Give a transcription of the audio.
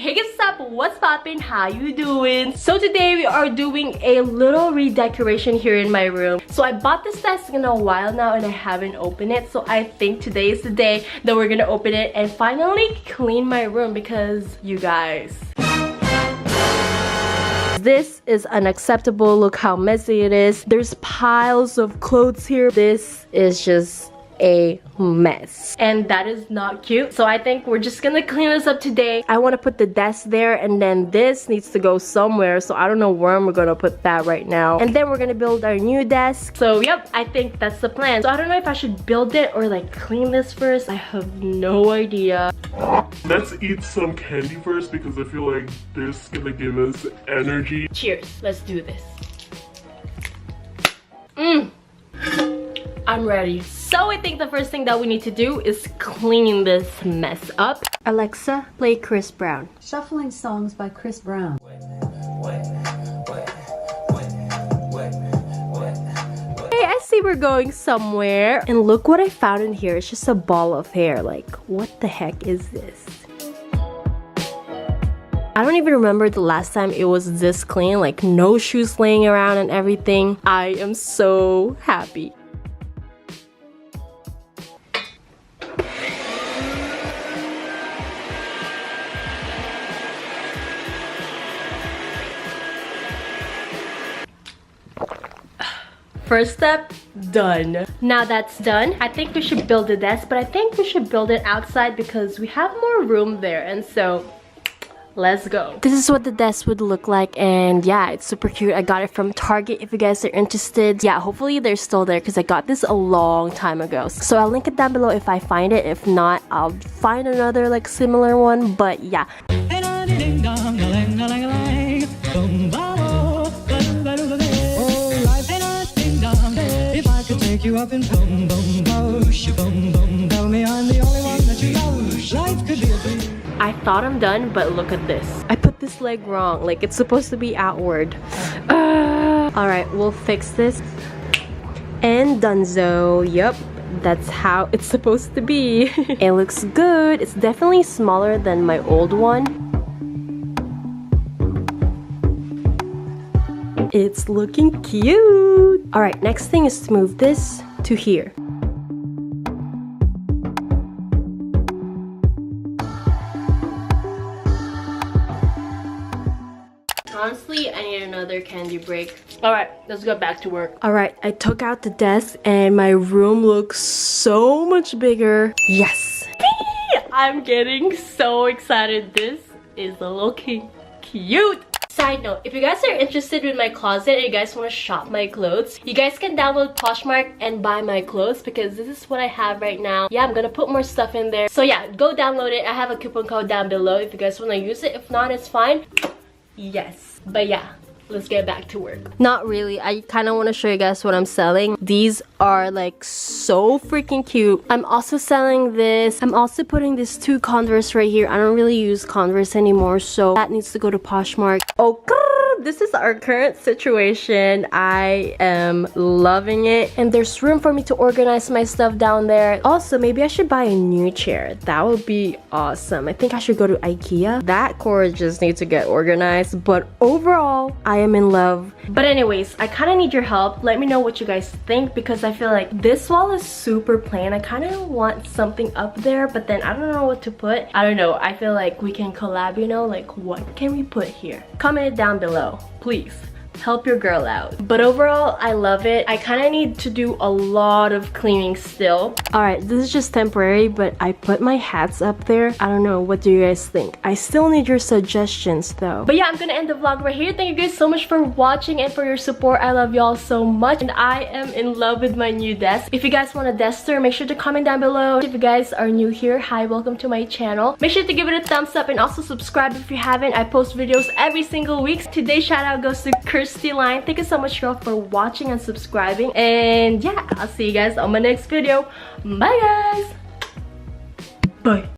Hey guys, what's up? What's poppin'? How you doing? So today we are doing a little redecoration here in my room. So I bought this desk in a while now and I haven't opened it. So I think today is the day that we're gonna open it and finally clean my room because you guys, this is unacceptable. Look how messy it is. There's piles of clothes here. This is just a mess and that is not cute. So I think we're just gonna clean this up today. I want to put the desk there and then this needs to go somewhere, so I don't know where we're gonna put that right now, and then we're gonna build our new desk. So yep, I think that's the plan. So I don't know if I should build it or like clean this first. I have no idea. Let's eat some candy first because I feel like this is gonna give us energy. Cheers, let's do this. I'm ready. So I think the first thing that we need to do is clean this mess up. Alexa, play Chris Brown. Shuffling songs by Chris Brown. Hey, I see we're going somewhere. And look what I found in here. It's just a ball of hair. Like, what the heck is this? I don't even remember the last time it was this clean. Like, no shoes laying around and everything. I am so happy. First step, done. Now that's done, I think we should build the desk, but I think we should build it outside because we have more room there, and so let's go. This is what the desk would look like, and yeah, it's super cute. I got it from Target if you guys are interested. Yeah, hopefully they're still there because I got this a long time ago. So I'll link it down below if I find it. If not, I'll find another like similar one, but yeah. You up in boom boom bosh, boom boom, tell me I'm the only one that you know. Life could be a dream. I thought I'm done, but look at this. I put this leg wrong, like it's supposed to be outward. Alright, we'll fix this. And donezo. Yep, that's how it's supposed to be. It looks good. It's definitely smaller than my old one. It's looking cute. All right, next thing is to move this to here. Honestly, I need another candy break. All right, let's go back to work. All right, I took out the desk and my room looks so much bigger. Yes. I'm getting so excited. This is looking cute. Side note, if you guys are interested in my closet and you guys want to shop my clothes, you guys can download Poshmark and buy my clothes because this is what I have right now. Yeah, I'm gonna put more stuff in there. So yeah, go download it. I have a coupon code down below if you guys want to use it. If not, it's fine. Yes. But yeah, let's get back to work. Not really. I kind of want to show you guys what I'm selling. These are like so freaking cute. I'm also selling this. I'm also putting these two Converse right here. I don't really use Converse anymore, so that needs to go to Poshmark. Oh, this is our current situation. I am loving it, and there's room for me to organize my stuff down there. Also, maybe I should buy a new chair. That would be awesome. I think I should go to IKEA. That cord just needs to get organized, but overall I am in love. But anyways, I kind of need your help. Let me know what you guys think because I feel like this wall is super plain. I kind of want something up there, but then I don't know what to put. I don't know. I feel like we can collab, you know, like what can we put here? Comment it down below, please. Help your girl out. But overall, I love it. I kind of need to do a lot of cleaning still. Alright, this is just temporary, but I put my hats up there. I don't know, what do you guys think? I still need your suggestions though. But yeah, I'm gonna end the vlog right here. Thank you guys so much for watching and for your support. I love y'all so much, and I am in love with my new desk. If you guys want a desk tour, make sure to comment down below. If you guys are new here, hi, welcome to my channel. Make sure to give it a thumbs up and also subscribe if you haven't. I post videos every single week. Today's shout out goes to Kirsty Line. Thank you so much, girl, for watching and subscribing. And yeah, I'll see you guys on my next video. Bye, guys. Bye.